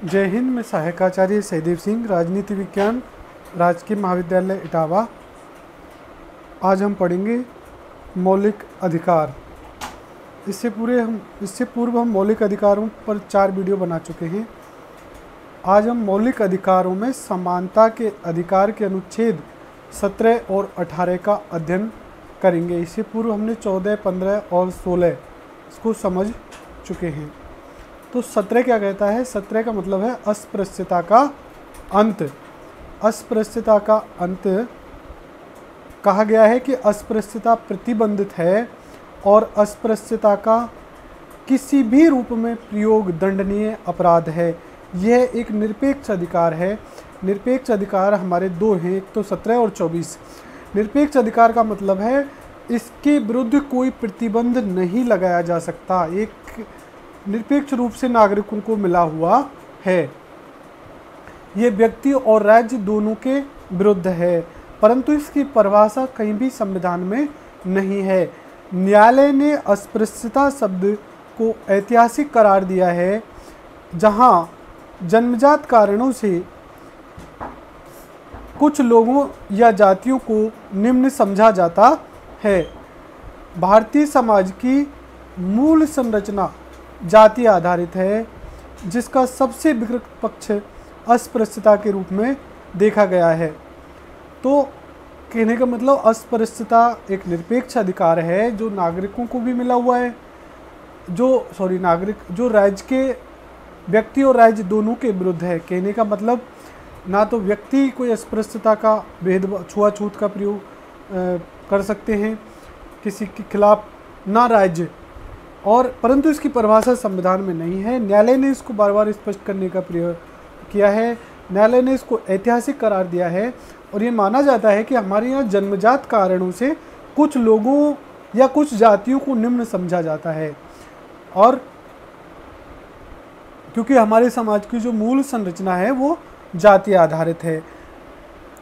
जय हिंद। मैं सहायकाचार्य सहदेव सिंह, राजनीति विज्ञान, राजकीय महाविद्यालय इटावा। आज हम पढ़ेंगे मौलिक अधिकार। इससे पूर्व हम मौलिक अधिकारों पर 4 वीडियो बना चुके हैं। आज हम मौलिक अधिकारों में समानता के अधिकार के अनुच्छेद 17 और 18 का अध्ययन करेंगे। इससे पूर्व हमने 14, 15 और 16 इसको समझ चुके हैं। तो 17 क्या कहता है? 17 का मतलब है अस्पृश्यता का अंत। अस्पृश्यता का अंत कहा गया है कि अस्पृश्यता प्रतिबंधित है और अस्पृश्यता का किसी भी रूप में प्रयोग दंडनीय अपराध है। यह एक निरपेक्ष अधिकार है। निरपेक्ष अधिकार हमारे 2 हैं, एक तो 17 और 24। निरपेक्ष अधिकार का मतलब है इसके विरुद्ध कोई प्रतिबंध नहीं लगाया जा सकता, एक निरपेक्ष रूप से नागरिकों को मिला हुआ है। ये व्यक्ति और राज्य दोनों के विरुद्ध है, परंतु इसकी परिभाषा कहीं भी संविधान में नहीं है। न्यायालय ने अस्पृश्यता शब्द को ऐतिहासिक करार दिया है, जहां जन्मजात कारणों से कुछ लोगों या जातियों को निम्न समझा जाता है। भारतीय समाज की मूल संरचना जाति आधारित है, जिसका सबसे विकृत पक्ष अस्पृश्यता के रूप में देखा गया है। तो कहने का मतलब अस्पृश्यता एक निरपेक्ष अधिकार है जो नागरिकों को भी मिला हुआ है, जो राज्य के व्यक्ति और राज्य दोनों के विरुद्ध है। कहने का मतलब ना तो व्यक्ति कोई अस्पृश्यता का भेदभाव, छुआछूत का प्रयोग कर सकते हैं किसी के खिलाफ, ना राज्य, और परंतु इसकी परिभाषा संविधान में नहीं है। न्यायालय ने इसको बार बार स्पष्ट करने का प्रयास किया है। न्यायालय ने इसको ऐतिहासिक करार दिया है और ये माना जाता है कि हमारे यहाँ जन्मजात कारणों से कुछ लोगों या कुछ जातियों को निम्न समझा जाता है, और क्योंकि हमारे समाज की जो मूल संरचना है वो जाति आधारित है,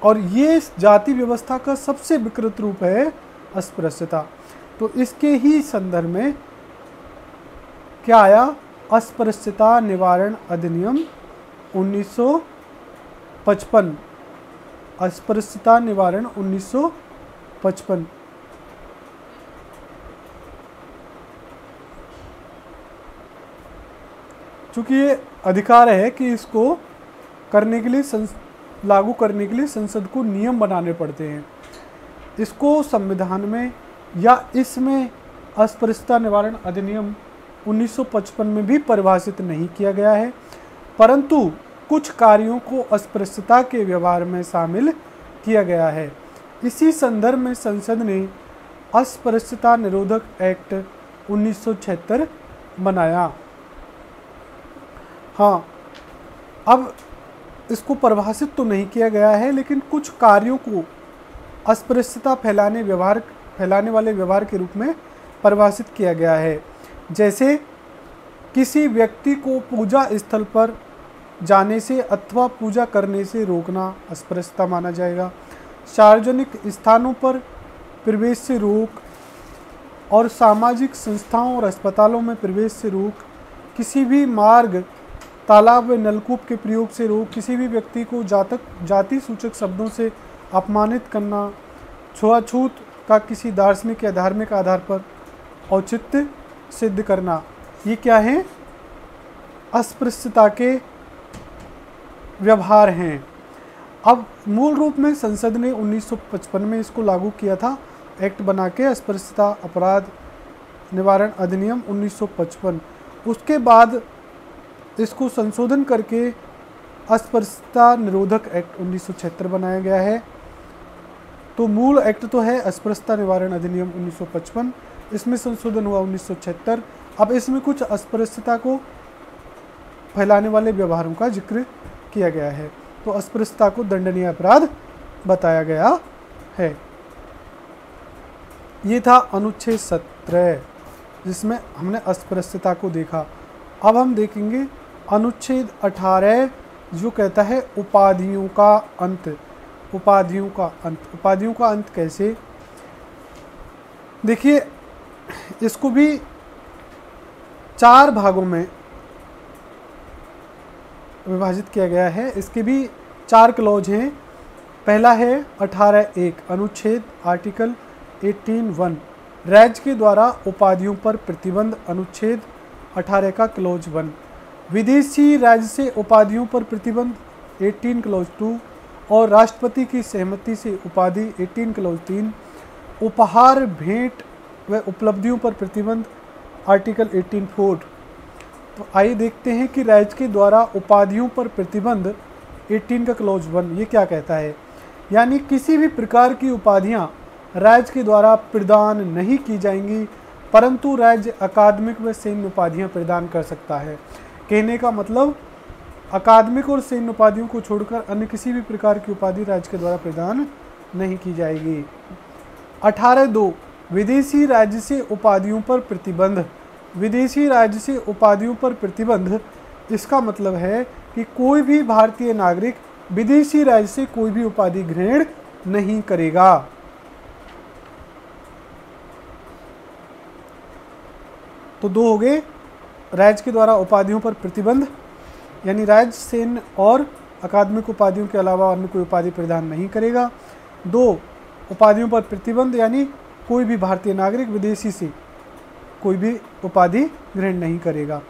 और ये जाति व्यवस्था का सबसे विकृत रूप है अस्पृश्यता। तो इसके ही संदर्भ में क्या आया? अस्पृश्यता निवारण अधिनियम 1955। अस्पृश्यता निवारण 1955। चूंकि ये अधिकार है कि इसको करने के लिए लागू करने के लिए संसद को नियम बनाने पड़ते हैं। इसको संविधान में या इसमें अस्पृश्यता निवारण अधिनियम 1955 में भी परिभाषित नहीं किया गया है, परंतु कुछ कार्यों को अस्पृश्यता के व्यवहार में शामिल किया गया है। इसी संदर्भ में संसद ने अस्पृश्यता निरोधक एक्ट 1976 बनाया। हाँ, अब इसको परिभाषित तो नहीं किया गया है, लेकिन कुछ कार्यों को अस्पृश्यता फैलाने वाले व्यवहार के रूप में परिभाषित किया गया है। जैसे किसी व्यक्ति को पूजा स्थल पर जाने से अथवा पूजा करने से रोकना अस्पृश्यता माना जाएगा। सार्वजनिक स्थानों पर प्रवेश से रोक और सामाजिक संस्थाओं और अस्पतालों में प्रवेश से रोक, किसी भी मार्ग, तालाब व नलकूप के प्रयोग से रोक, किसी भी व्यक्ति को जाति सूचक शब्दों से अपमानित करना, छुआछूत का किसी दार्शनिक या धार्मिक आधार पर औचित्य सिद्ध करना, ये क्या है? अस्पृश्यता के व्यवहार हैं। अब मूल रूप में संसद ने 1955 में इसको लागू किया था, एक्ट बना के, अस्पृश्यता अपराध निवारण अधिनियम 1955। उसके बाद इसको संशोधन करके अस्पृश्यता निरोधक एक्ट 1976 बनाया गया है। तो मूल एक्ट तो है अस्पृश्यता निवारण अधिनियम 1955, इसमें संशोधन हुआ 1976। अब इसमें कुछ अस्पृश्यता को फैलाने वाले व्यवहारों का जिक्र किया गया है, तो अस्पृश्यता को दंडनीय अपराध बताया गया है। ये था अनुच्छेद 17, जिसमें हमने अस्पृश्यता को देखा। अब हम देखेंगे अनुच्छेद 18, जो कहता है उपाधियों का अंत। उपाधियों का अंत, उपाधियों का अंत कैसे? देखिए, इसको भी 4 भागों में विभाजित किया गया है। इसके भी 4 क्लॉज हैं। पहला है 18(1) अनुच्छेद आर्टिकल 18(1) राज्य के द्वारा उपाधियों पर प्रतिबंध, अनुच्छेद 18 का क्लॉज 1। विदेशी राज्य से उपाधियों पर प्रतिबंध, 18 क्लॉज 2। और राष्ट्रपति की सहमति से उपाधि, 18 क्लॉज 3। उपहार, भेंट व उपलब्धियों पर प्रतिबंध, आर्टिकल 18(4)। तो आइए देखते हैं कि राज्य के द्वारा उपाधियों पर प्रतिबंध 18 का क्लॉज 1 ये क्या कहता है। यानी किसी भी प्रकार की उपाधियां राज्य के द्वारा प्रदान नहीं की जाएंगी, परंतु राज्य अकादमिक व सैन्य उपाधियां प्रदान कर सकता है। कहने का मतलब अकादमिक और सैन्य उपाधियों को छोड़कर अन्य किसी भी प्रकार की उपाधि राज्य के द्वारा प्रदान नहीं की जाएगी। 18(2) विदेशी राज्य से उपाधियों पर प्रतिबंध। विदेशी राज्य से उपाधियों पर प्रतिबंध, इसका मतलब है कि कोई भी भारतीय नागरिक विदेशी राज्य से कोई भी उपाधि ग्रहण नहीं करेगा। तो 2 हो गए राज्य के द्वारा उपाधियों पर प्रतिबंध, यानी राज्य सैन्य और अकादमिक उपाधियों के अलावा अन्य कोई उपाधि प्रदान नहीं करेगा। 2 उपाधियों पर प्रतिबंध, यानी कोई भी भारतीय नागरिक विदेशी से कोई भी उपाधि ग्रहण नहीं करेगा।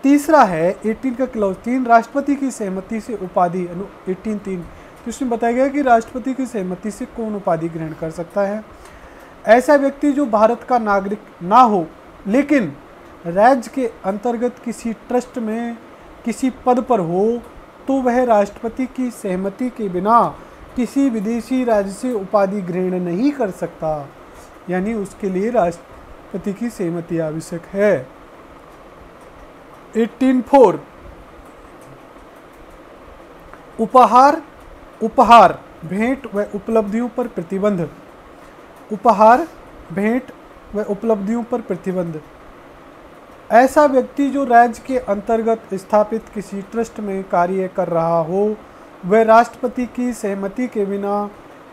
तीसरा है 18 का क्लॉज 3 राष्ट्रपति की सहमति से उपाधि, 18(3). तो इसमें बताया गया कि राष्ट्रपति की सहमति से कौन उपाधि ग्रहण कर सकता है। ऐसा व्यक्ति जो भारत का नागरिक ना हो लेकिन राज्य के अंतर्गत किसी ट्रस्ट में किसी पद पर हो, तो वह राष्ट्रपति की सहमति के बिना किसी विदेशी राज्य से उपाधि ग्रहण नहीं कर सकता, यानी उसके लिए राष्ट्रपति की सहमति आवश्यक है। 18(4) उपहार, भेंट व उपलब्धियों पर प्रतिबंध। उपहार, भेंट व उपलब्धियों पर प्रतिबंध। ऐसा व्यक्ति जो राज्य के अंतर्गत स्थापित किसी ट्रस्ट में कार्य कर रहा हो, वह राष्ट्रपति की सहमति के बिना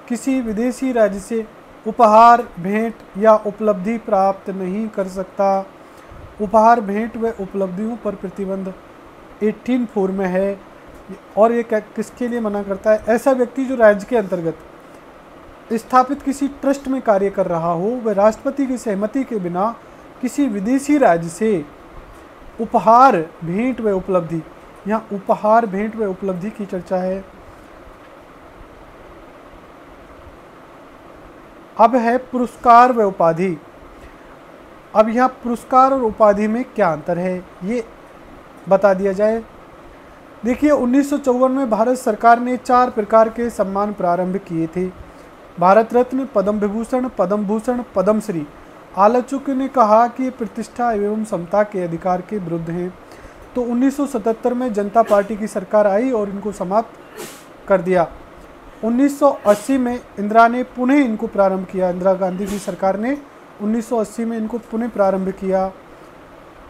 किसी विदेशी राज्य से उपहार, भेंट या उपलब्धि प्राप्त नहीं कर सकता। उपहार, भेंट व उपलब्धियों पर प्रतिबंध 18(4) में है। और ये किसके लिए मना करता है? ऐसा व्यक्ति जो राज्य के अंतर्गत स्थापित किसी ट्रस्ट में कार्य कर रहा हो, वह राष्ट्रपति की सहमति के बिना किसी विदेशी राज्य से उपहार, भेंट व उपलब्धि, यहाँ उपहार, भेंट व उपलब्धि की चर्चा है। अब है पुरस्कार व उपाधि। अब यहाँ पुरस्कार और उपाधि में क्या अंतर है ये बता दिया जाए। देखिए 1954 में भारत सरकार ने 4 प्रकार के सम्मान प्रारंभ किए थे। भारत रत्न, पद्म विभूषण, पद्म भूषण, पद्मश्री। आलोचकों ने कहा कि प्रतिष्ठा एवं समता के अधिकार के विरुद्ध हैं। तो 1977 में जनता पार्टी की सरकार आई और इनको समाप्त कर दिया। 1980 में इंदिरा ने पुनः इनको प्रारंभ किया। इंदिरा गांधी की सरकार ने 1980 में इनको पुनः प्रारंभ किया।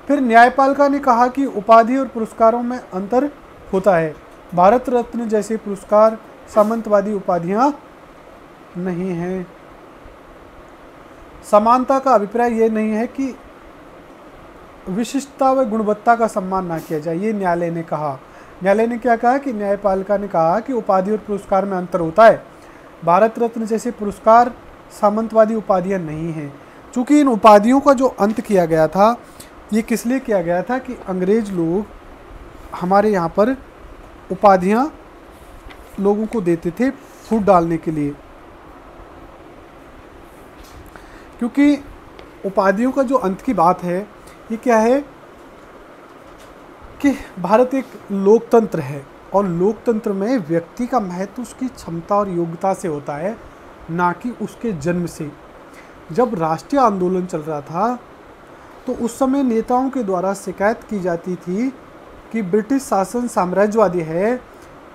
फिर न्यायपालिका ने कहा कि उपाधि और पुरस्कारों में अंतर होता है। भारत रत्न जैसे पुरस्कार सामंतवादी उपाधियां नहीं हैं। समानता का अभिप्राय ये नहीं है कि विशिष्टता व गुणवत्ता का सम्मान ना किया जाए, ये न्यायालय ने कहा। न्यायालय ने क्या कहा कि न्यायपालिका ने कहा कि उपाधि और पुरस्कार में अंतर होता है। भारत रत्न जैसे पुरस्कार सामंतवादी उपाधियां नहीं हैं। चूँकि इन उपाधियों का जो अंत किया गया था, ये किस लिए किया गया था कि अंग्रेज लोग हमारे यहाँ पर उपाधियाँ लोगों को देते थे फूट डालने के लिए। क्योंकि उपाधियों का जो अंत की बात है, ये क्या है कि भारत एक लोकतंत्र है और लोकतंत्र में व्यक्ति का महत्व उसकी क्षमता और योग्यता से होता है, ना कि उसके जन्म से। जब राष्ट्रीय आंदोलन चल रहा था तो उस समय नेताओं के द्वारा शिकायत की जाती थी कि ब्रिटिश शासन साम्राज्यवादी है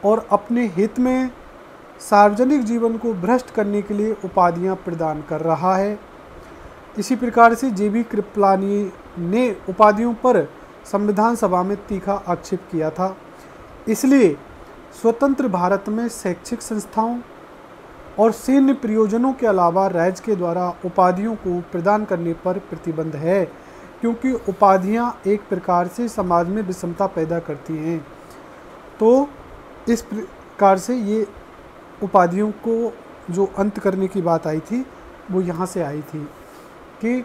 और अपने हित में सार्वजनिक जीवन को भ्रष्ट करने के लिए उपाधियां प्रदान कर रहा है। इसी प्रकार से जेबी कृपलानी ने उपाधियों पर संविधान सभा में तीखा आक्षेप किया था। इसलिए स्वतंत्र भारत में शैक्षिक संस्थाओं और सैन्य प्रयोजनों के अलावा राज्य के द्वारा उपाधियों को प्रदान करने पर प्रतिबंध है, क्योंकि उपाधियां एक प्रकार से समाज में विषमता पैदा करती हैं। तो इस प्रकार से ये उपाधियों को जो अंत करने की बात आई थी वो यहाँ से आई थी कि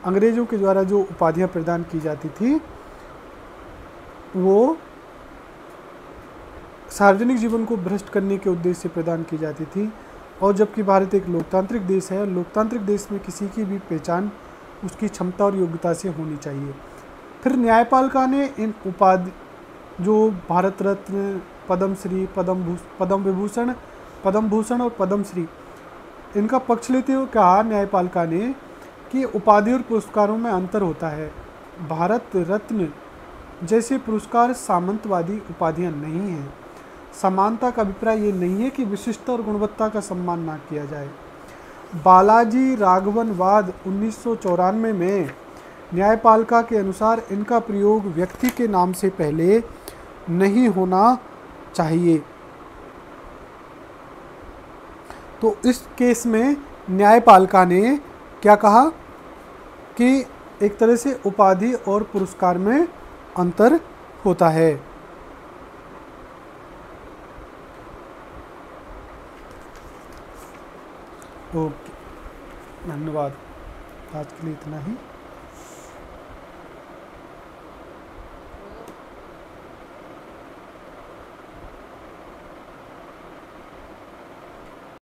अंग्रेज़ों के द्वारा जो उपाधियाँ प्रदान की जाती थी वो सार्वजनिक जीवन को भ्रष्ट करने के उद्देश्य से प्रदान की जाती थी। और जबकि भारत एक लोकतांत्रिक देश है, लोकतांत्रिक देश में किसी की भी पहचान उसकी क्षमता और योग्यता से होनी चाहिए। फिर न्यायपालिका ने इन उपाधि जो भारत रत्न, पद्मश्री, पद्म विभूषण, पद्म भूषण और पद्मश्री, इनका पक्ष लेते हुए कहा न्यायपालिका ने कि उपाधि और पुरस्कारों में अंतर होता है। भारत रत्न जैसे पुरस्कार सामंतवादी उपाधियां नहीं हैं। समानता का अभिप्राय ये नहीं है कि विशिष्टता और गुणवत्ता का सम्मान ना किया जाए। बालाजी राघवनवाद 1994 में न्यायपालिका के अनुसार इनका प्रयोग व्यक्ति के नाम से पहले नहीं होना चाहिए। तो इस केस में न्यायपालिका ने क्या कहा कि एक तरह से उपाधि और पुरस्कार में अंतर होता है। ओके, धन्यवाद। आज के लिए इतना ही।